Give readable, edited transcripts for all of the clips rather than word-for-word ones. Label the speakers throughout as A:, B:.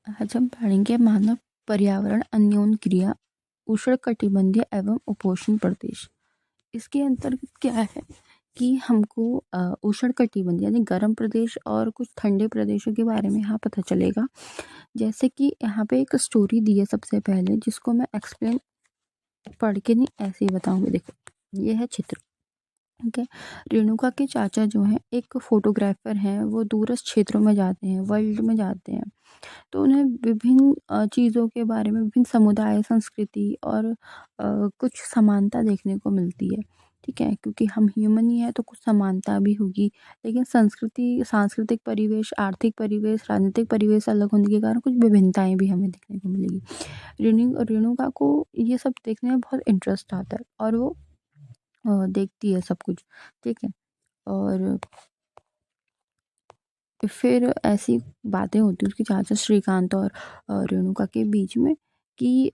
A: आज हम पढ़ेंगे मानव पर्यावरण अन्योन क्रिया उष्णकटिबंधीय एवं उपोष्ण प्रदेश। इसके अंतर्गत क्या है कि हमको उष्णकटिबंधीय यानी गर्म प्रदेश और कुछ ठंडे प्रदेशों के बारे में यहाँ पता चलेगा। जैसे कि यहाँ पे एक स्टोरी दी है सबसे पहले, जिसको मैं एक्सप्लेन पढ़ के नहीं ऐसे ही बताऊंगी। देखो, ये है चित्र। ठीक है, रेणुका के चाचा जो हैं एक फोटोग्राफर हैं, वो दूरस्थ क्षेत्रों में जाते हैं, वर्ल्ड में जाते हैं। तो उन्हें विभिन्न चीज़ों के बारे में, विभिन्न समुदाय, संस्कृति और कुछ समानता देखने को मिलती है। ठीक है, क्योंकि हम ह्यूमन ही हैं तो कुछ समानता भी होगी, लेकिन संस्कृति, सांस्कृतिक परिवेश, आर्थिक परिवेश, राजनीतिक परिवेश अलग होने के कारण कुछ विभिन्नताएं भी हमें देखने को मिलेगी। रेणुका को ये सब देखने में बहुत इंटरेस्ट आता है और वो देखती है सब कुछ। ठीक है, और फिर ऐसी बातें होती हैं उसके चाचा श्रीकांत और रेणुका के बीच में कि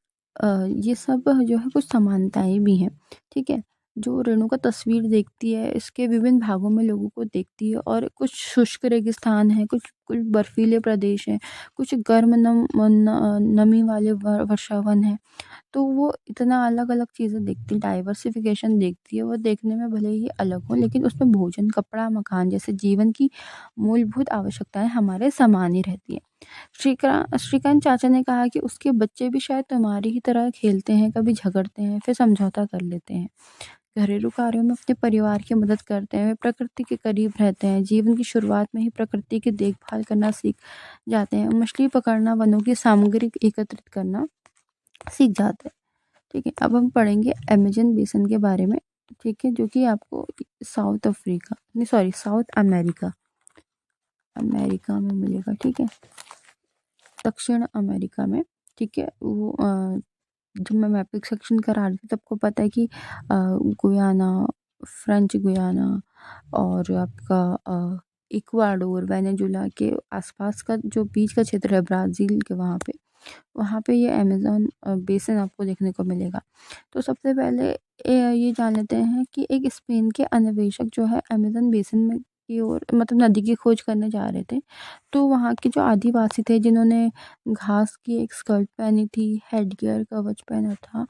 A: ये सब जो है कुछ समानताएं भी हैं। ठीक है, जो रेणुका तस्वीर देखती है, इसके विभिन्न भागों में लोगों को देखती है, और कुछ शुष्क रेगिस्तान है, कुछ कुछ बर्फीले प्रदेश हैं, कुछ गर्म नमी वाले वर्षावन है। तो वो इतना अलग-अलग चीज़ें देखती है, डाइवर्सिफ़िकेशन देखती है। वो देखने में भले ही अलग हो, लेकिन उसमें भोजन, कपड़ा, मकान जैसे जीवन की मूलभूत आवश्यकताएँ हमारे समान ही रहती हैं। श्रीकांत चाचा ने कहा कि उसके बच्चे भी शायद तुम्हारी ही तरह खेलते हैं, कभी झगड़ते हैं, फिर समझौता कर लेते हैं। घरेलू कार्यों में अपने परिवार की मदद करते हैं, वे प्रकृति के करीब रहते हैं, जीवन की शुरुआत में ही प्रकृति की देखभाल करना सीख जाते हैं, मछली पकड़ना, वनों की सामग्री एकत्रित करना सीख जाते हैं। ठीक है, अब हम पढ़ेंगे अमेज़न बेसिन के बारे में। ठीक है, जो कि आपको साउथ अफ्रीका नहीं, सॉरी, साउथ अमेरिका अमेरिका में मिलेगा। ठीक है, दक्षिण अमेरिका में। ठीक है, वो जब मैं मैपिंग सेक्शन करा रही थी तो आपको पता है कि गुयाना, फ्रेंच गुयाना और आपका इक्वाडोर, वेनेजुला के आसपास का जो बीच का क्षेत्र है, ब्राज़ील के वहाँ पे ये अमेज़न बेसिन आपको देखने को मिलेगा। तो सबसे पहले ये जान लेते हैं कि एक स्पेन के अन्वेषक जो है अमेज़न बेसिन में की ओर, मतलब नदी की खोज करने जा रहे थे। तो वहाँ के जो आदिवासी थे, जिन्होंने घास की एक स्कर्ट पहनी थी, हेडगियर कवच पहना था,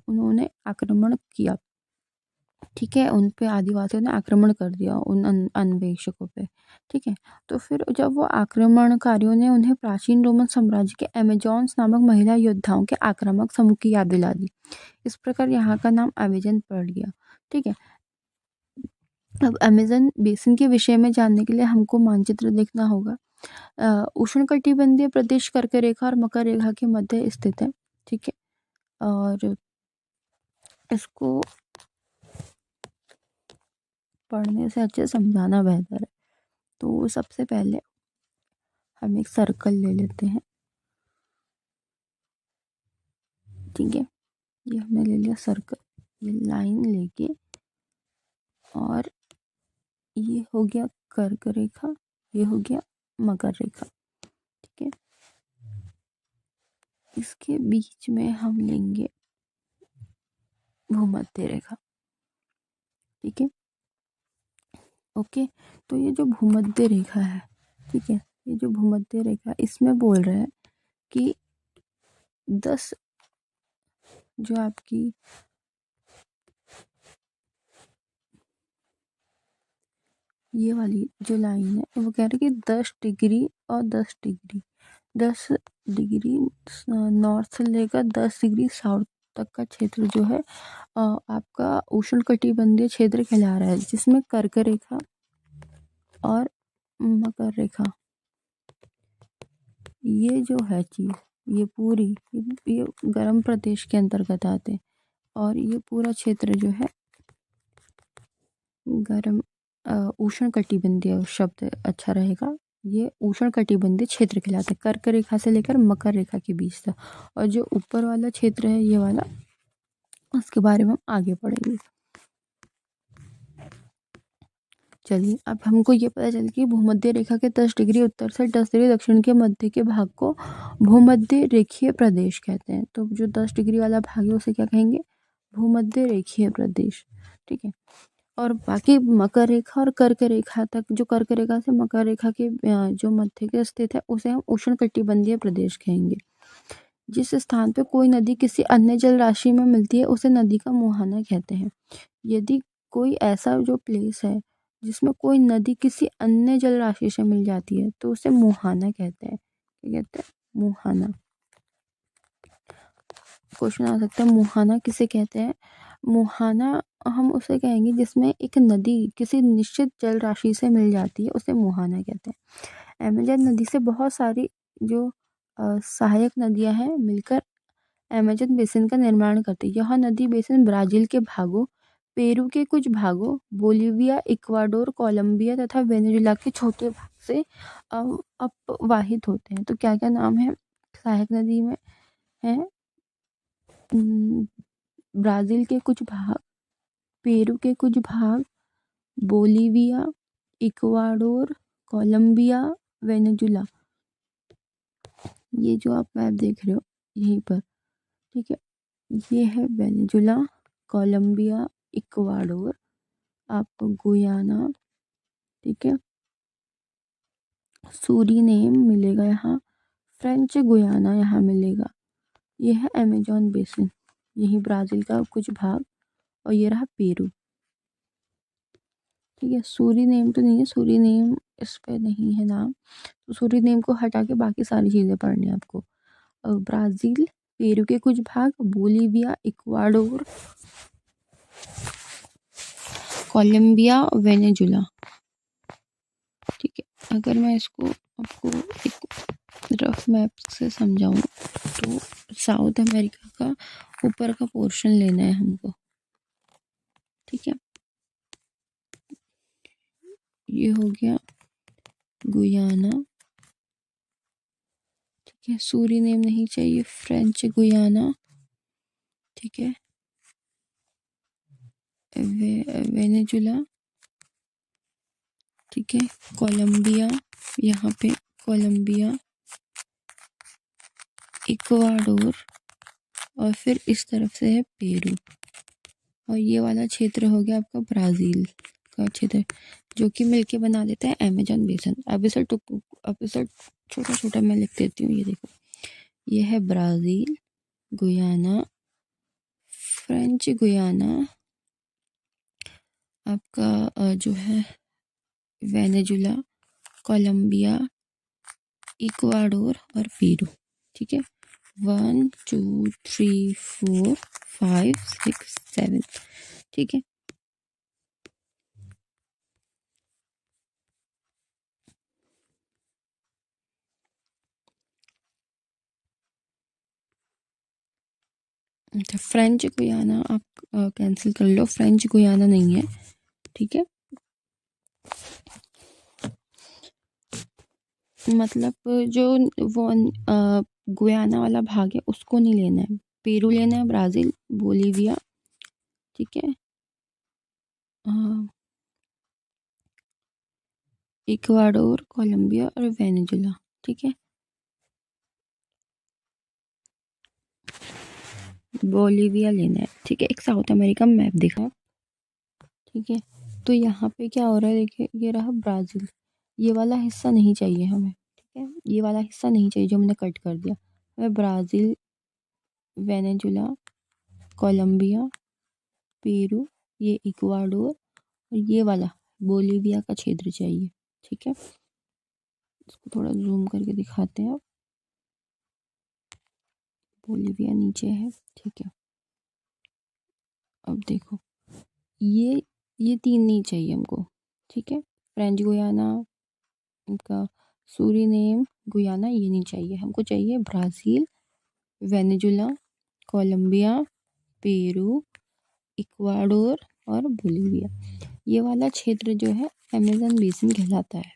A: उन्होंने आक्रमण किया। ठीक है, उन पे आदिवासियों ने आक्रमण कर दिया, उन अन्वेषकों पे। ठीक है, तो फिर जब वो आक्रमणकारियों ने उन्हें प्राचीन रोमन साम्राज्य के अमेजॉन्स नामक महिला योद्धाओं के आक्रामक समूह की याद दिला दी। इस प्रकार यहाँ का नाम अमेजन पड़ गया। ठीक है, अब अमेज़न बेसिन के विषय में जानने के लिए हमको मानचित्र देखना होगा। उष्णकटिबंधीय प्रदेश कर्क रेखा और मकर रेखा के मध्य स्थित है। ठीक है, और इसको पढ़ने से अच्छे समझाना बेहतर है। तो सबसे पहले हम एक सर्कल ले लेते हैं। ठीक है, ये हमने ले लिया सर्कल, ये लाइन लेके, और ये हो गया कर्क रेखा, ये हो गया मकर रेखा। ठीक है, इसके बीच में हम लेंगे भूमध्य रेखा। ठीक है, ओके। तो ये जो भूमध्य रेखा है, ठीक है, ये जो भूमध्य रेखा, इसमें बोल रहे हैं कि 10 जो आपकी ये वाली जो लाइन है, वो कह रही है कि 10 डिग्री और 10 डिग्री, 10 डिग्री नॉर्थ से लेकर 10 डिग्री साउथ तक का क्षेत्र जो है आपका उष्णकटिबंधीय क्षेत्र कहला रहा है, जिसमें कर्क रेखा और मकर रेखा, ये जो है चीज़, ये पूरी, ये गर्म प्रदेश के अंतर्गत आते हैं, और ये पूरा क्षेत्र जो है गर्म उष्णकटिबंधीय शब्द अच्छा रहेगा। ये उष्णकटिबंधीय क्षेत्र कहलाता है, कर्क रेखा से लेकर मकर रेखा के बीच तक। और जो ऊपर वाला क्षेत्र है, ये वाला, उसके बारे में हम आगे पढ़ेंगे। चलिए, अब हमको ये पता चल कि भूमध्य रेखा के 10 डिग्री उत्तर से 10 डिग्री दक्षिण के मध्य के भाग को भूमध्य रेखीय प्रदेश कहते हैं। तो जो 10 डिग्री वाला भाग है उसे क्या कहेंगे? भूमध्य रेखीय प्रदेश। ठीक है, और बाकी मकर रेखा और कर्क रेखा तक, जो कर्क रेखा से मकर रेखा के जो मध्य के स्थित है उसे हम उष्णकटिबंधीय प्रदेश कहेंगे। जिस स्थान पे कोई नदी किसी अन्य जल राशि में मिलती है उसे नदी का मुहाना कहते हैं। यदि कोई ऐसा जो प्लेस है जिसमें कोई नदी किसी अन्य जल राशि से मिल जाती है तो उसे मुहाना कहते हैं। क्या कहते हैं? मुहाना। क्वेश्चन आ सकता है मुहाना किसे कहते हैं? मुहाना हम उसे कहेंगे जिसमें एक नदी किसी निश्चित जल राशि से मिल जाती है, उसे मुहाना कहते हैं। अमेजन नदी से बहुत सारी जो सहायक नदियां हैं मिलकर अमेजन बेसिन का निर्माण करती है। यह नदी बेसिन ब्राजील के भागों, पेरू के कुछ भागों, बोलिविया, इक्वाडोर, कोलंबिया तथा वेनेजुला के छोटे भाग से अपवाहित होते हैं। तो क्या क्या नाम है सहायक नदी में? है ब्राज़ील के कुछ भाग, पेरू के कुछ भाग, बोलिविया, इक्वाडोर, कोलंबिया, वेनेजुला। ये जो आप मैप देख रहे हो यहीं पर, ठीक है, ये है वेनेजुला, कोलंबिया, इक्वाडोर, आपको गुयाना, ठीक है, सूरीनेम मिलेगा यहाँ, फ्रेंच गुयाना यहाँ मिलेगा। ये है अमेजोन बेसिन, यही ब्राज़ील का कुछ भाग, और ये रहा पेरू। ठीक है, सूरीनेम तो नहीं है, सूरीनेम इस पे नहीं है नाम, तो सूरीनेम को हटा के बाकी सारी चीज़ें पढ़नी है आपको। ब्राज़ील, पेरू के कुछ भाग, बोलिविया, इक्वाडोर, कोलंबिया, वेनेजुला। ठीक है, अगर मैं इसको आपको एक रफ मैप से समझाऊँ तो साउथ अमेरिका का ऊपर का पोर्शन लेना है हमको। ठीक है, ये हो गया गुयाना। ठीक है, सूरीनेम नहीं चाहिए, फ्रेंच गुयाना। ठीक है, वेनेजुला। ठीक है, कोलंबिया, यहाँ पे कोलंबिया, इक्वाडोर, और फिर इस तरफ से है पेरू, और ये वाला क्षेत्र हो गया आपका ब्राज़ील का क्षेत्र, जो कि मिलके बना देता है अमेजन बेसिन। अब इसे छोटा छोटा मैं लिख देती हूँ। ये देखो, ये है ब्राज़ील, गुयाना, फ्रेंच गुयाना, आपका जो है वेनेजुला, कोलंबिया, इक्वाडोर और पेरू। ठीक है, 1 2 3 4 5 6 7। ठीक है, अच्छा, फ्रेंच गुयाना आप कैंसिल कर लो, फ्रेंच गुयाना नहीं है। ठीक है, मतलब जो वो गुयाना वाला भाग है उसको नहीं लेना है, पेरू लेना है, ब्राज़ील, बोलिविया, ठीक है, इक्वाडोर, कोलंबिया और वेनेजुला। ठीक है, बोलिविया लेना है। ठीक है, एक साउथ अमेरिका मैप दिखा। ठीक है, तो यहाँ पे क्या हो रहा है, देखिए ये रहा ब्राज़ील, ये वाला हिस्सा नहीं चाहिए हमें। ठीक है, ये वाला हिस्सा नहीं चाहिए जो हमने कट कर दिया हमें। ब्राज़ील, वेनेजुला, कोलंबिया, पेरू, ये इक्वाडोर और ये वाला बोलिविया का क्षेत्र चाहिए। ठीक है, इसको थोड़ा जूम करके दिखाते हैं। अब बोलिविया नीचे है। ठीक है, अब देखो ये 3 नहीं चाहिए हमको। ठीक है, फ्रेंच गुयाना, उनका सूरीनेम, गुयाना, ये नहीं चाहिए हमको। चाहिए Brazil, Venezuela, Colombia, Peru, Ecuador और बोलिविया। ये वाला क्षेत्र जो है अमेज़न बेसिन कहलाता है।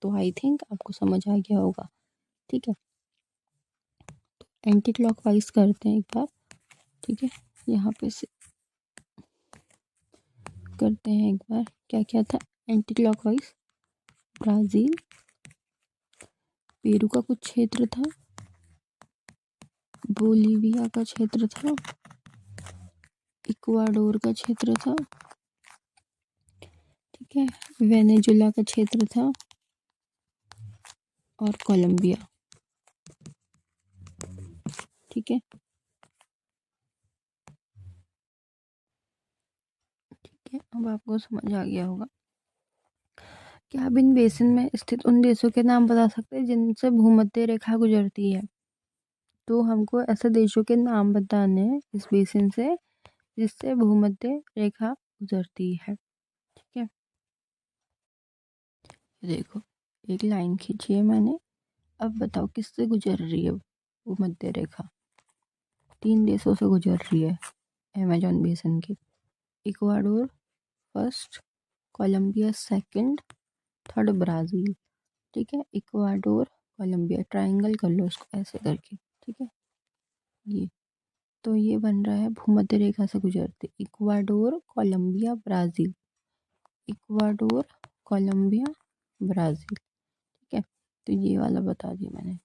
A: तो आई थिंक आपको समझ आ गया होगा। ठीक है, एंटी क्लॉकवाइज करते हैं एक बार। ठीक है, यहाँ पे से करते हैं एक बार। क्या क्या था एंटी क्लॉकवाइज? ब्राज़ील, पेरू का कुछ क्षेत्र था, बोलिविया का क्षेत्र था, इक्वाडोर का क्षेत्र था, ठीक है, वेनेजुला का क्षेत्र था और कोलंबिया। ठीक है, ठीक है, अब आपको समझ आ गया होगा। क्या आप इन बेसिन में स्थित उन देशों के नाम बता सकते हैं जिनसे भूमध्य रेखा गुजरती है? तो हमको ऐसे देशों के नाम बताने हैं इस बेसिन से जिससे भूमध्य रेखा गुजरती है। ठीक है, देखो एक लाइन खींची है मैंने, अब बताओ किससे गुजर रही है भूमध्य रेखा? 3 देशों से गुजर रही है अमेजन बेसिन की। Ecuador first, Colombia second, third Brazil. ठीक है, इक्वाडोर कोलंबिया, ट्रायंगल कर लो इसको ऐसे करके। ठीक है, ये तो ये बन रहा है भूमध्य रेखा से गुजरते Ecuador Colombia Brazil, Ecuador Colombia Brazil. ठीक है, तो ये वाला बता दिया मैंने।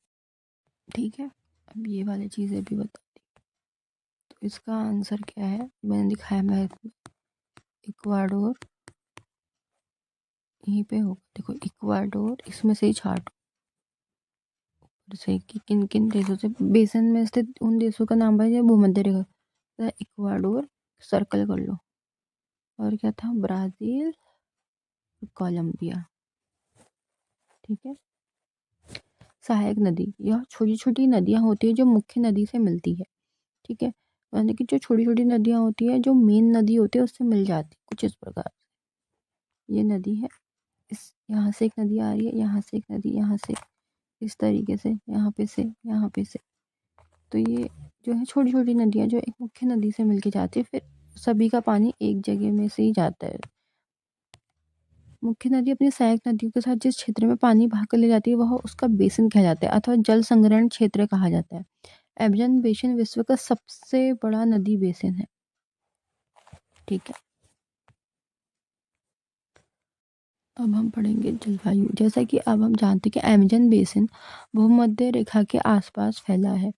A: ठीक है, अब ये वाली चीज़ें भी बता दी। तो इसका आंसर क्या है मैंने दिखाया मैथ में, इक्वाडोर यहीं पे होगा। देखो इक्वाडोर इसमें से ही छाट से कि किन किन देशों से बेसिन में स्थित उन देशों का नाम है भूमध्य रेखा। तो इक्वाडोर सर्कल कर लो, और क्या था ब्राज़ील, कोलंबिया। ठीक है, सहायक नदी, यह छोटी छोटी नदियाँ होती है जो मुख्य नदी से मिलती है। ठीक है, यानी कि जो छोटी छोटी नदियाँ होती है जो मेन नदी होती है उससे मिल जाती है कुछ इस प्रकार। ये नदी है, इस यहाँ से एक नदी आ रही है, यहाँ से एक नदी, यहाँ से इस तरीके से, यहाँ पे से, यहाँ पे से। तो ये जो है छोटी छोटी नदियाँ जो एक मुख्य नदी से मिलके जाती है, फिर सभी का पानी एक जगह में से ही जाता है। मुख्य नदी अपनी सहायक नदियों के साथ जिस क्षेत्र में पानी बहाकर ले जाती है वह उसका बेसिन कहलाता है अथवा जल संग्रहण क्षेत्र कहा जाता है। अमेज़न बेसिन विश्व का सबसे बड़ा नदी बेसिन है। ठीक है, अब हम पढ़ेंगे जलवायु। जैसा कि अब हम जानते हैं कि अमेज़न बेसिन भूमध्य रेखा के आसपास फैला है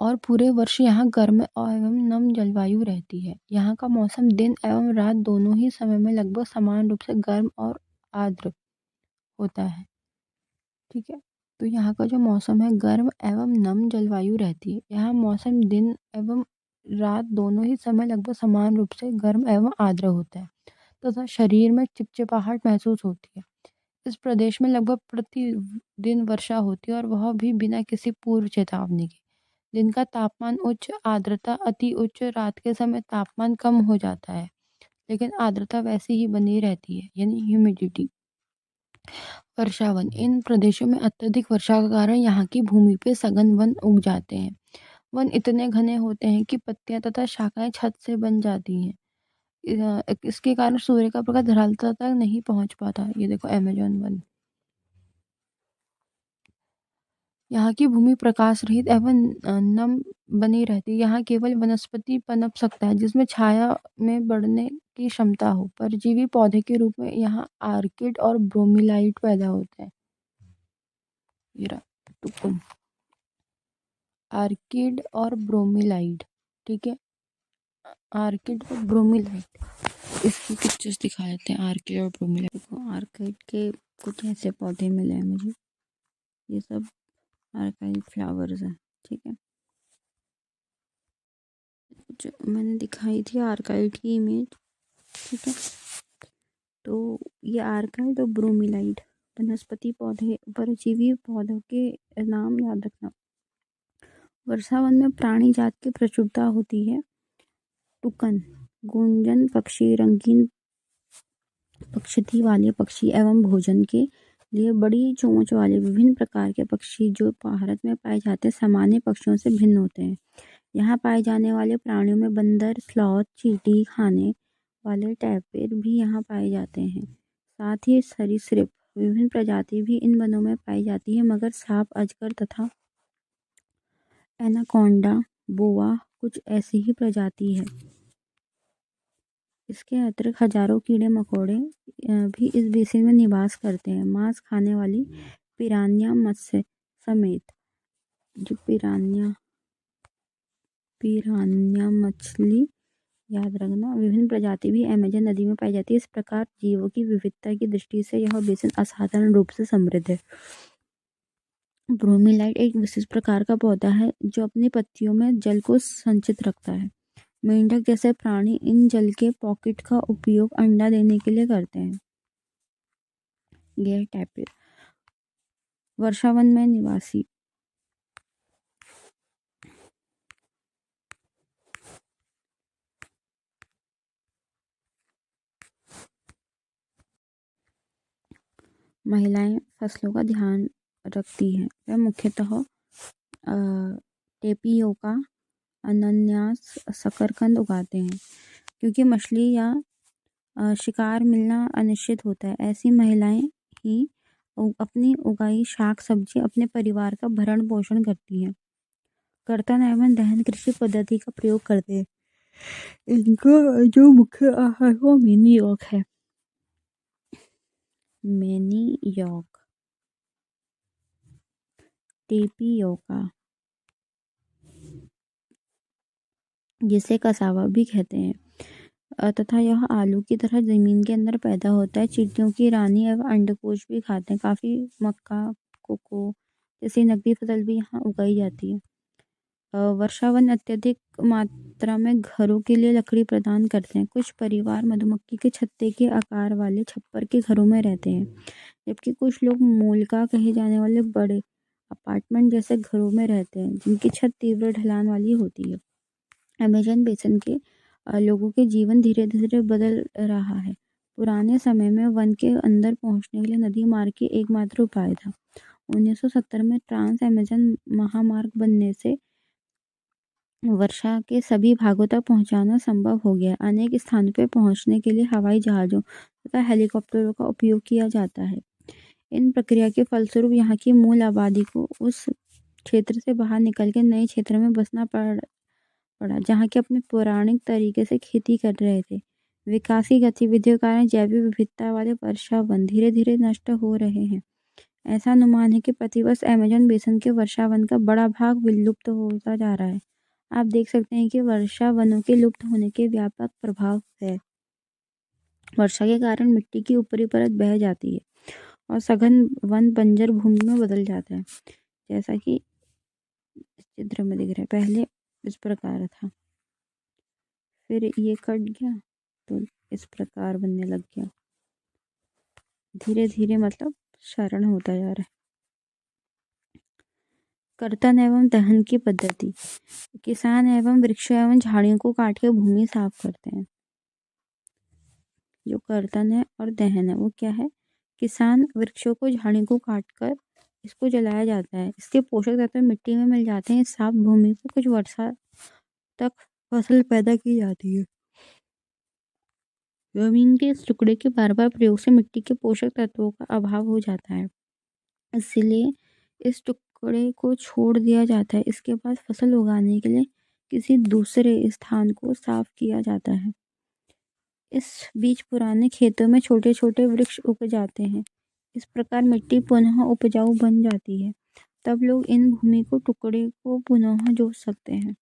A: और पूरे वर्ष यहाँ गर्म एवं नम जलवायु रहती है। यहाँ का मौसम दिन एवं रात दोनों ही समय में लगभग समान रूप से गर्म और आर्द्र होता है। ठीक है, तो यहाँ का जो मौसम है गर्म एवं नम जलवायु रहती है। यहाँ मौसम दिन एवं रात दोनों ही समय लगभग समान रूप से गर्म एवं आर्द्र होता है तथा शरीर में चिपचिपाहट महसूस होती है। इस प्रदेश में लगभग प्रतिदिन वर्षा होती है और वह भी बिना किसी पूर्व चेतावनी के। दिन का तापमान उच्च, आर्द्रता अति उच्च, रात के समय तापमान कम हो जाता है लेकिन आर्द्रता वैसी ही बनी रहती है यानी ह्यूमिडिटी। वर्षावन, इन प्रदेशों में अत्यधिक वर्षा के कारण यहाँ की भूमि पे सघन वन उग जाते हैं। वन इतने घने होते हैं कि पत्तियां तथा शाखाएं छत से बन जाती हैं। इसके कारण सूर्य का प्रकाश धरातल तक नहीं पहुंच पाता। ये देखो अमेजन वन। यहाँ की भूमि प्रकाश रहित एवं नम बनी रहती है। यहाँ केवल वनस्पति पनप सकता है जिसमें छाया में बढ़ने की क्षमता हो। परजीवी पौधे के रूप में यहाँ आर्किड और ब्रोमीलाइट पैदा होते हैं। ये रहा टुकुम, आर्किड और ब्रोमीलाइट। ठीक है, आर्किड और ब्रोमीलाइट, इसकी पिक्चर्स दिखा देते हैं। आर्किड और ब्रोमीलाइट, देखो आर्किड के कुछ ऐसे पौधे मिले हैं मुझे, ये सब आर्किड फ्लावर्स हैं। ठीक है, जो मैंने दिखाई थी आर्किड की इमेज। ठीक है, तो ये आर्किड और ब्रोमीलाइट वनस्पति पौधे, परजीवी पौधों के नाम याद रखना। वर्षावन में प्राणी जात की प्रचुरता होती है। टुकन, गुंजन पक्षी, रंगीन पक्षी वाले पक्षी एवं भोजन के लिए बड़ी चोंच वाले विभिन्न प्रकार के पक्षी जो भारत में पाए जाते हैं सामान्य पक्षियों से भिन्न होते हैं। यहाँ पाए जाने वाले प्राणियों में बंदर, स्लॉथ, चींटी खाने वाले टैपिर भी यहाँ पाए जाते हैं। साथ ही सरीसृप विभिन्न प्रजाति भी इन वनों में पाई जाती है मगर सांप, अजगर तथा एनाकोंडा, बोआ कुछ ऐसी ही प्रजाति है। इसके अतिरिक्त हजारों कीड़े मकोड़े भी इस बेसिन में निवास करते हैं। मांस खाने वाली पिरान्या मत्स्य समेत जो पिरान्या मछली याद रखना। विभिन्न प्रजाति भी अमेजन नदी में पाई जाती है। इस प्रकार जीवों की विविधता की दृष्टि से यह बेसिन असाधारण रूप से समृद्ध है। ब्रोमीलाइट एक विशेष प्रकार का पौधा है जो अपनी पत्तियों में जल को संचित रखता है। मेंढक जैसे प्राणी इन जल के पॉकेट का उपयोग अंडा देने के लिए करते हैं। यह टैपिर वर्षावन में निवासी महिलाएं फसलों का ध्यान रखती हैं। वह मुख्यतः टेपियोका, अनन्यास, शकरकंद उगाते हैं। क्योंकि मछली या शिकार मिलना अनिश्चित होता है, ऐसी महिलाएं ही अपनी उगाई शाक सब्जी अपने परिवार का भरण पोषण करती हैं। कर्तन एवं दहन कृषि पद्धति का प्रयोग करते हैं। इनका जो मुख्य आहार वो मैनियोक है। मैनियोक, टेपियोका, जिसे कसावा भी कहते हैं, तथा यह आलू की तरह जमीन के अंदर पैदा होता है। चींटियों की रानी एवं अंडकोश भी खाते हैं। काफ़ी मक्का, कोको जैसी नकदी फसल भी यहाँ उगाई जाती है। वर्षावन अत्यधिक मात्रा में घरों के लिए लकड़ी प्रदान करते हैं। कुछ परिवार मधुमक्खी के छत्ते के आकार वाले छप्पर के घरों में रहते हैं, जबकि कुछ लोग मोलका कहे जाने वाले बड़े अपार्टमेंट जैसे घरों में रहते हैं, जिनकी छत तीव्र ढलान वाली होती है। अमेज़न बेसिन के लोगों के जीवन धीरे धीरे बदल रहा है। पुराने समय में वन के अंदर पहुंचने के लिए नदी मार्ग की एकमात्र उपाय था। 1970 में ट्रांस अमेज़न महामार्ग बनने से वर्षा के सभी भागों तक पहुंचाना संभव हो गया। अनेक स्थानों पर पहुंचने के लिए हवाई जहाज़ों तथा हेलीकॉप्टरों का उपयोग किया जाता है। इन प्रक्रिया के फलस्वरूप यहाँ की मूल आबादी को उस क्षेत्र से बाहर निकल के नए क्षेत्र में बसना पड़ा, जहाँ के अपने पौराणिक तरीके से खेती कर रहे थे। विकास की गतिविधियों के कारण जैव विविधता वाले वर्षा वन धीरे धीरे नष्ट हो रहे हैं। ऐसा अनुमान है कि प्रतिवर्ष अमेज़न बेसिन के वर्षा वन का बड़ा भाग विलुप्त होता जा रहा है। आप देख सकते हैं कि वर्षा वनों के लुप्त होने के व्यापक प्रभाव है। वर्षा के कारण मिट्टी की ऊपरी परत बह जाती है और सघन वन बंजर भूमि में बदल जाता है, जैसा कि इस चित्र में दिख रहा है। पहले इस प्रकार था, फिर ये कट गया तो इस प्रकार बनने लग गया। धीरे धीरे मतलब क्षरण होता जा रहा है। कर्तन एवं दहन की पद्धति। किसान एवं वृक्षों एवं झाड़ियों को काट के भूमि साफ करते हैं। जो कर्तन है और दहन है वो क्या है? किसान वृक्षों को, झाड़ियों को काट कर इसको जलाया जाता है। इसके पोषक तत्व मिट्टी में मिल जाते हैं। इस साफ भूमि पर कुछ वर्षा तक फसल पैदा की जाती है। जमीन के इस टुकड़े के बार बार प्रयोग से मिट्टी के पोषक तत्वों का अभाव हो जाता है, इसलिए इस टुकड़े को छोड़ दिया जाता है। इसके बाद फसल उगाने के लिए किसी दूसरे स्थान को साफ किया जाता है। इस बीच पुराने खेतों में छोटे छोटे वृक्ष उग जाते हैं। इस प्रकार मिट्टी पुनः उपजाऊ बन जाती है। तब लोग इन भूमि को टुकड़े को पुनः जोड़ सकते हैं।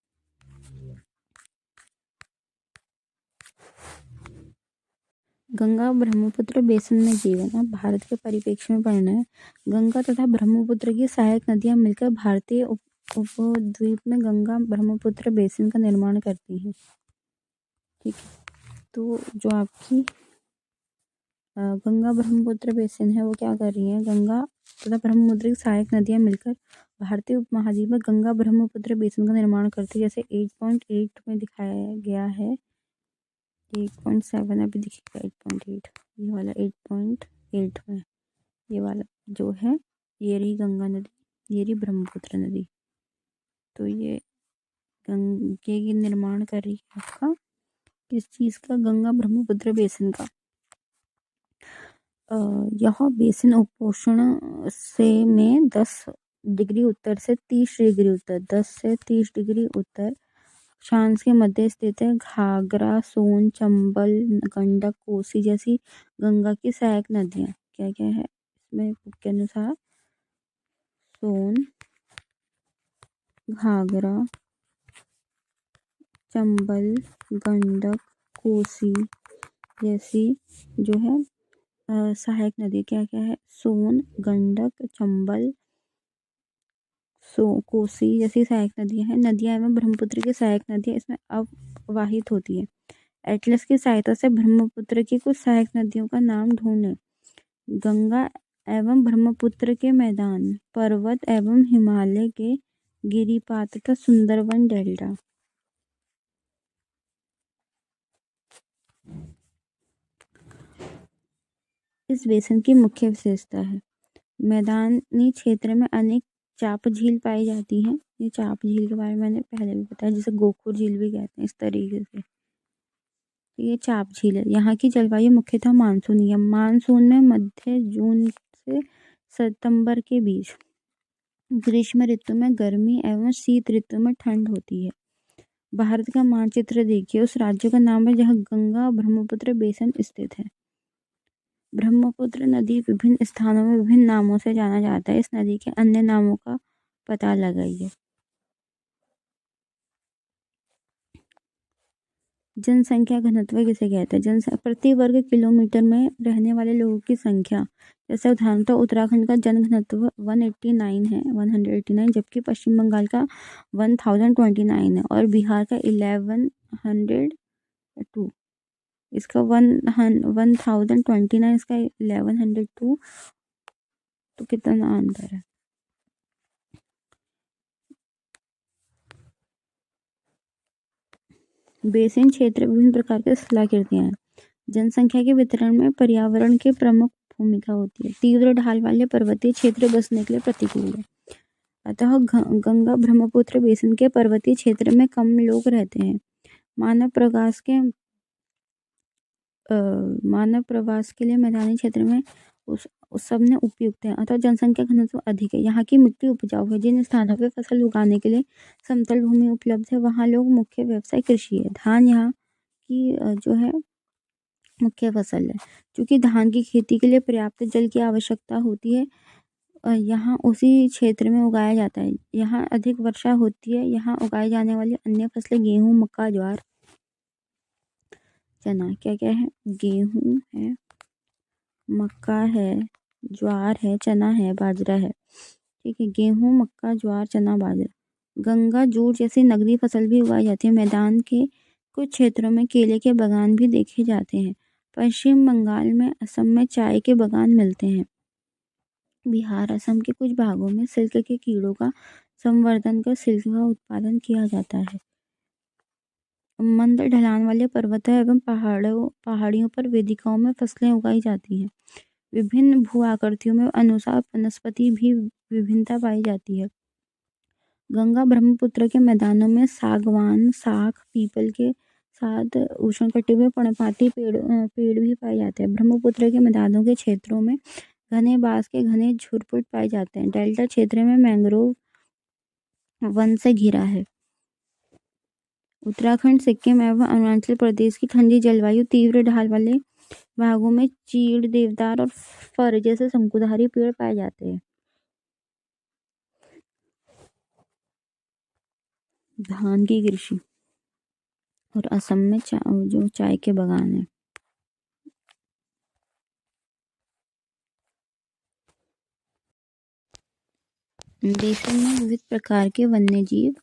A: गंगा ब्रह्मपुत्र बेसिन में जीवन। अब भारत के परिप्रेक्ष्य में पढ़ना है। गंगा तथा ब्रह्मपुत्र की सहायक नदियां मिलकर भारतीय उपद्वीप में गंगा ब्रह्मपुत्र बेसिन का निर्माण करती हैं। ठीक है, तो जो आपकी गंगा ब्रह्मपुत्र बेसिन है वो क्या कर रही है? गंगा तथा ब्रह्मपुत्र की सहायक नदियां मिलकर भारतीय उपमहाद्वीप में गंगा ब्रह्मपुत्र बेसिन का निर्माण करती है। जैसे 8.8 में दिखाया गया है, 8.7 अभी दिखेगा, 8.8 ये वाला 8.8 में, ये वाला जो है ये रही गंगा नदी, ये रही ब्रह्मपुत्र नदी। तो ये गंगे की निर्माण कर रही है आपका किस चीज़ का? गंगा ब्रह्मपुत्र बेसिन का। यह बेसिन उपोष्ण से में 10 डिग्री उत्तर से 30 डिग्री उत्तर, 10 से 30 डिग्री उत्तर अक्षांश के मध्य स्थित है। घाघरा, सोन, चंबल, गंडक, कोसी जैसी गंगा की सहायक नदियाँ क्या क्या है इसमें के अनुसार? सोन, घाघरा, चंबल, गंडक, कोसी जैसी जो है सहायक नदी क्या क्या है? सोन, गंडक, चंबल, कोसी जैसी सहायक नदियां हैं। नदियां एवं ब्रह्मपुत्र की सहायक नदियां इसमें अववाहित होती है। एटलस की सहायता से ब्रह्मपुत्र की कुछ सहायक नदियों का नाम ढूंढें। गंगा एवं ब्रह्मपुत्र के मैदान, पर्वत एवं हिमालय के गिरिपात तथा सुंदरवन डेल्टा। इस बेसिन की मुख्य विशेषता है मैदानी क्षेत्र में अनेक चाप झील पाई जाती हैं। ये चाप झील के बारे में मैंने पहले भी बताया, जिसे गोखुर झील भी कहते हैं इस तरीके से। ये चाप झील है। यहाँ की जलवायु मुख्यतः मानसूनी है। मानसून में मध्य जून से सितंबर के बीच, ग्रीष्म ऋतु में गर्मी एवं शीत ऋतु में ठंड होती है। भारत का मानचित्र देखिए, उस राज्य का नाम है जहाँ गंगा ब्रह्मपुत्र बेसिन स्थित है। ब्रह्मपुत्र नदी विभिन्न स्थानों में विभिन्न नामों से जाना जाता है। इस नदी के अन्य नामों का पता लगाइए। जनसंख्या घनत्व किसे कहते हैं? प्रति वर्ग किलोमीटर में रहने वाले लोगों की संख्या। जैसे उदाहरणतः उत्तराखंड का जनघनत्व 189 है, 189, जबकि पश्चिम बंगाल का 1029 है और बिहार का 1102। इसका 1029, इसका 1102, तो कितना अंतर है? बेसिन क्षेत्र विभिन्न प्रकार के शिलाकृतियां हैं। जनसंख्या के वितरण में पर्यावरण की प्रमुख भूमिका होती है। तीव्र ढाल वाले पर्वतीय क्षेत्र बसने के लिए प्रतिकूल है। अतः गंगा ब्रह्मपुत्र बेसिन के पर्वतीय क्षेत्र में कम लोग रहते हैं। मानव प्रवास के लिए मैदानी क्षेत्र में उस सब ने उपयुक्त है। अतः जनसंख्या घनत्व अधिक है। यहाँ की मिट्टी उपजाऊ है। जिन स्थानों पर फसल उगाने के लिए समतल भूमि उपलब्ध है वहाँ लोग मुख्य व्यवसाय कृषि है। धान यहाँ की जो है मुख्य फसल है। क्योंकि धान की खेती के लिए पर्याप्त जल की आवश्यकता होती है, यहाँ उसी क्षेत्र में उगाया जाता है। यहाँ अधिक वर्षा होती है। यहाँ उगाई जाने वाली अन्य फसलें गेहूँ, मक्का, ज्वार, चना। क्या क्या है? गेहूँ है, मक्का है, ज्वार है, चना है, बाजरा है। ठीक है, गेहूँ, मक्का, ज्वार, चना, बाजरा। गंगा, जूट जैसी नगदी फसल भी उगाई जाती है। मैदान के कुछ क्षेत्रों में केले के बागान भी देखे जाते हैं। पश्चिम बंगाल में, असम में चाय के बागान मिलते हैं। बिहार, असम के कुछ भागों में सिल्क के कीड़ों का संवर्धन कर सिल्क का उत्पादन किया जाता है। मंद ढलान वाले पर्वतों एवं पहाड़ियों पर वेदिकाओं में फसलें उगाई जाती हैं। विभिन्न भू आकृतियों में अनुसार वनस्पति भी विभिन्नता पाई जाती है। गंगा ब्रह्मपुत्र के मैदानों में सागवान, साख, पीपल के साथ उष्णकटिबंधीय पर्णपाती पेड़ भी पाए जाते हैं। ब्रह्मपुत्र के मैदानों के क्षेत्रों में घने बांस के घने झुरपुट पाए जाते हैं। डेल्टा क्षेत्र में मैंग्रोव वन से घिरा है। उत्तराखंड, सिक्किम एवं अरुणाचल प्रदेश की ठंडी जलवायु तीव्र ढाल वाले भागों में चीड़, देवदार और फर जैसे शंकुधारी पेड़ पाए जाते हैं। धान की कृषि और असम में जो चाय के बागान है। बेसिन में विविध प्रकार के वन्य जीव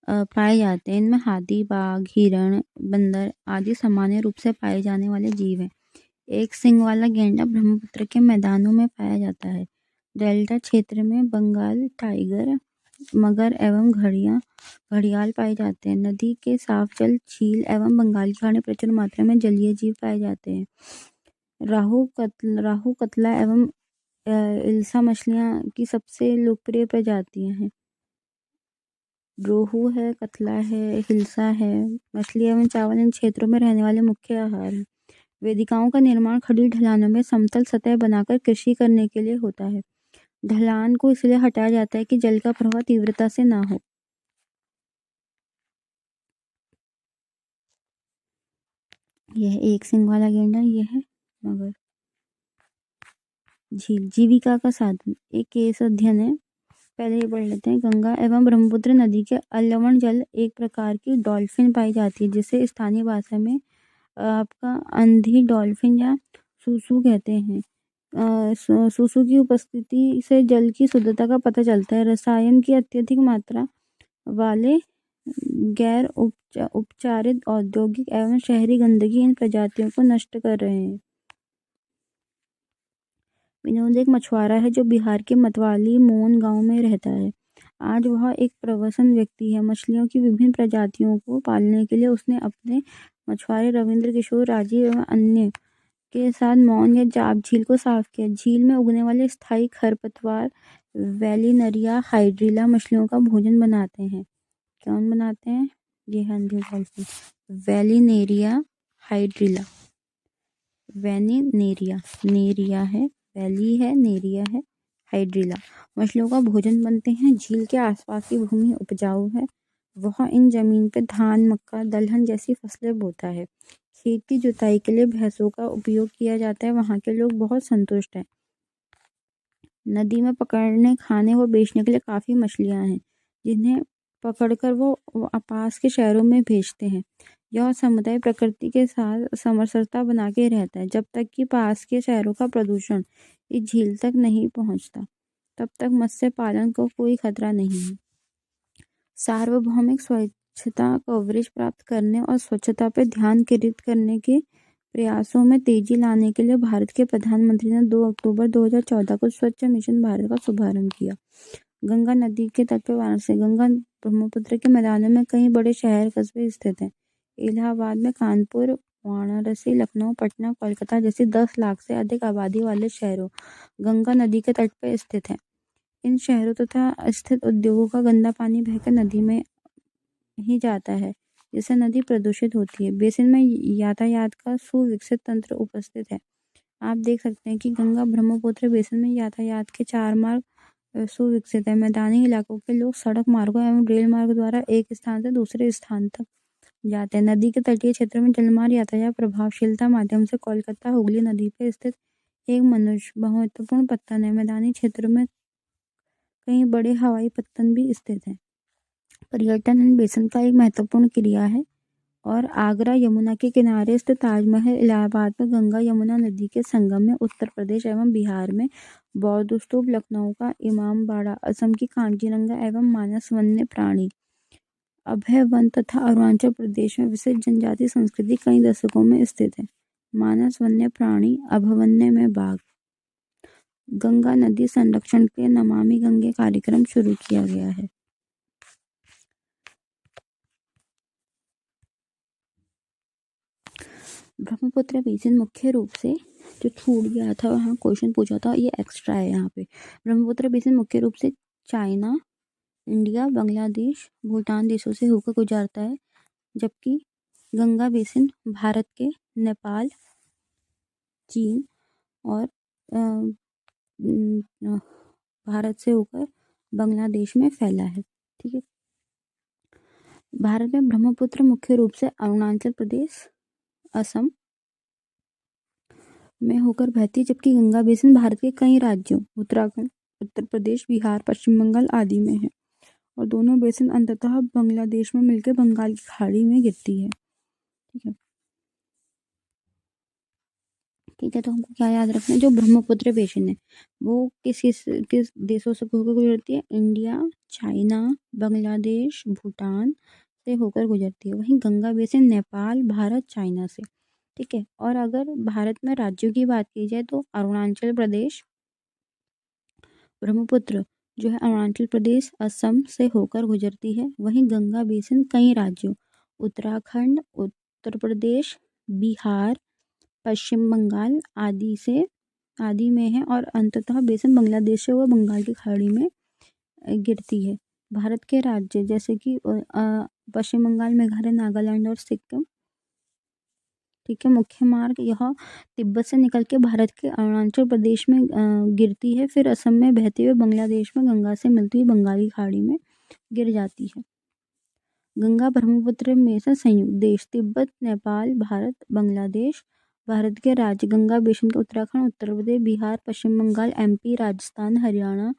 A: पाए जाते हैं। इनमें हाथी, बाघ, हिरण, बंदर आदि सामान्य रूप से पाए जाने वाले जीव हैं। एक सींग वाला गेंडा ब्रह्मपुत्र के मैदानों में पाया जाता है। डेल्टा क्षेत्र में बंगाल टाइगर, मगर एवं घड़ियाल पाए जाते हैं। नदी के साफ जल, झील एवं बंगाल की खाड़ी प्रचुर मात्रा में जलीय जीव पाए जाते हैं। राहु, कतला एवं इल्सा मछलियाँ की सबसे लोकप्रिय प्रजातियाँ हैं। रोहू है, कतला है, हिल्सा है। मछली एवं चावल इन क्षेत्रों में रहने वाले मुख्य आहार हैं। वेदिकाओं का निर्माण खड़ी ढलानों में समतल सतह बनाकर कृषि करने के लिए होता है। ढलान को इसलिए हटाया जाता है कि जल का प्रवाह तीव्रता से ना हो। यह एक सींग वाला गेंडा, यह है मगर। झील, जीविका का साधन। एक केस अध्ययन है पहले ही पढ़ लेते हैं। गंगा एवं ब्रह्मपुत्र नदी के अलवण जल एक प्रकार की डॉल्फिन पाई जाती है, जिसे स्थानीय भाषा में आपका अंधी डॉल्फिन या सूसू कहते हैं। सूसू की उपस्थिति से जल की शुद्धता का पता चलता है। रसायन की अत्यधिक मात्रा वाले गैर उपचारित औद्योगिक एवं शहरी गंदगी इन प्रजातियों को नष्ट कर रहे हैं। विनोद एक मछुआरा है जो बिहार के मतवाली मोन गांव में रहता है। आज वह एक प्रवासन व्यक्ति है। मछलियों की विभिन्न प्रजातियों को पालने के लिए उसने अपने मछुआरे रविंद्र किशोर, राजीव एवं अन्य के साथ मौन या जाप झील को साफ किया। झील में उगने वाले स्थायी खरपतवार वेलिनरिया हाइड्रिला मछलियों का भोजन बनाते हैं। कौन बनाते हैं? ये है वेलिनेरिया हाइड्रिला। वेनिनेरिया, नेरिया है, वैली है, नेरिया है, हाइड्रिला मछलियों का भोजन बनते हैं। झील के आसपास की भूमि उपजाऊ है। वह इन जमीन पे धान, मक्का, दलहन जैसी फसलें बोता है। खेत की जुताई के लिए भैंसों का उपयोग किया जाता है। वहाँ के लोग बहुत संतुष्ट हैं। नदी में पकड़ने, खाने व बेचने के लिए काफ़ी मछलियाँ हैं, जिन्हें पकड़कर वो पास के शहरों में भेजते हैं। यह समुदाय प्रकृति के साथ समरसता बना के रहता है। जब तक कि पास के शहरों का प्रदूषण इस झील तक नहीं पहुंचता, तब तक मत्स्य पालन को कोई खतरा नहीं है। सार्वभौमिक स्वच्छता कवरेज प्राप्त करने और स्वच्छता पर ध्यान केंद्रित करने के प्रयासों में तेजी लाने के लिए भारत के प्रधानमंत्री ने 2 अक्टूबर 2014 को स्वच्छ मिशन भारत का शुभारंभ किया। गंगा नदी के तट पर वाराणसी, गंगा ब्रह्मपुत्र के मैदानों में कई बड़े शहर कस्बे स्थित हैं। इलाहाबाद में कानपुर, वाराणसी, लखनऊ, पटना, कोलकाता जैसी 10 लाख से अधिक आबादी वाले शहरों गंगा नदी के तट पर स्थित हैं। इन शहरों तथा स्थित उद्योगों का गंदा पानी बहकर नदी में ही जाता है, जिससे नदी प्रदूषित होती है। बेसिन में यातायात का सुविकसित तंत्र उपस्थित है। आप देख सकते हैं कि गंगा ब्रह्मपुत्र बेसिन में यातायात के 4 मार्ग सुविकसित है। मैदानी इलाकों के लोग सड़क मार्गों एवं रेल मार्ग द्वारा एक स्थान से दूसरे स्थान तक जाते हैं। नदी के तटीय क्षेत्र में जलमार्ग यातायात प्रभावशीलता माध्यम से कोलकाता हुगली नदी पर स्थित एक मनुष्य महत्वपूर्ण पत्तन है। मैदानी क्षेत्र में कई बड़े हवाई पत्तन भी स्थित हैं। पर्यटन इन बेसिन का एक महत्वपूर्ण क्रिया है। और आगरा यमुना के किनारे स्थित ताजमहल, इलाहाबाद में गंगा यमुना नदी के संगम में, उत्तर प्रदेश एवं बिहार में बौद्ध स्तूप, लखनऊ का इमामबाड़ा, असम की कांजीरंगा एवं मानस वन्य प्राणी अभय वन तथा अरुणाचल प्रदेश में विशेष जनजाति संस्कृति कई दशकों में स्थित है। मानस वन्य प्राणी अभयारण्य में बाघ। गंगा नदी संरक्षण के नमामि गंगे कार्यक्रम शुरू किया गया है। ब्रह्मपुत्र बेसिन मुख्य रूप से, जो छूट गया था और हाँ क्वेश्चन पूछा था, ये एक्स्ट्रा है यहाँ पे। ब्रह्मपुत्र बेसिन मुख्य रूप से चाइना, इंडिया, बांग्लादेश, भूटान देशों से होकर गुजरता है, जबकि गंगा बेसिन भारत के नेपाल, चीन और भारत से होकर बांग्लादेश में फैला है। ठीक है। भारत में ब्रह्मपुत्र मुख्य रूप से अरुणाचल प्रदेश, असम में होकर बहती है, जबकि गंगा बेसिन भारत के कई राज्यों उत्तराखंड, उत्तर प्रदेश, बिहार, पश्चिम बंगाल आदि में है। और दोनों बेसिन अंततः बांग्लादेश में मिलकर बंगाल की खाड़ी में गिरती है। ठीक है। ठीक है, तो हमको क्या याद रखना है, जो ब्रह्मपुत्र बेसिन है वो किस देशों से होकर गुजरती है? इंडिया, चाइना, बांग्लादेश, भूटान से होकर गुजरती है। वहीं गंगा बेसिन नेपाल, भारत, चाइना से। ठीक है। और अगर भारत में राज्यों की बात की जाए तो अरुणाचल प्रदेश, ब्रह्मपुत्र जो है अरुणाचल प्रदेश, असम से होकर गुजरती है। वहीं गंगा बेसिन कई राज्यों उत्तराखंड, उत्तर प्रदेश, बिहार, पश्चिम बंगाल आदि में है और अंततः बेसिन बांग्लादेश से व बंगाल की खाड़ी में गिरती है। भारत के राज्य जैसे कि पश्चिम बंगाल, मेघालय, नागालैंड और सिक्किम। ठीक है। मुख्य मार्ग यह तिब्बत से निकल के भारत के अरुणाचल प्रदेश में गिरती है, फिर असम में बहते हुए बांग्लादेश में गंगा से मिलती हुई बंगाली खाड़ी में गिर जाती है। गंगा ब्रह्मपुत्र में से संयुक्त देश तिब्बत, नेपाल, भारत, बांग्लादेश। भारत के राज्य गंगा बेसिन के उत्तराखंड, उत्तर प्रदेश, बिहार, पश्चिम बंगाल, एमपी, राजस्थान, हरियाणा,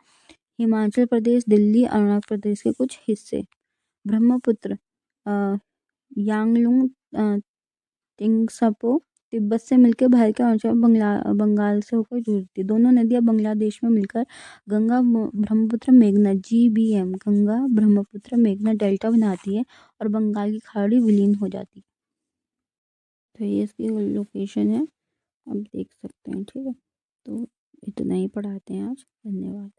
A: हिमाचल प्रदेश, दिल्ली, अरुणाचल प्रदेश के कुछ हिस्से। ब्रह्मपुत्र यांगलुंग तिंगसपो तिब्बत से मिलकर भारत के अरुणाचल बंगाल से होकर जुड़ती है। दोनों नदियां बांग्लादेश में मिलकर गंगा ब्रह्मपुत्र मेघना GBM गंगा ब्रह्मपुत्र मेघना डेल्टा बनाती है और बंगाल की खाड़ी विलीन हो जाती है। तो ये इसकी लोकेशन है, आप देख सकते हैं। ठीक है, तो इतना ही पढ़ाते हैं आज। धन्यवाद।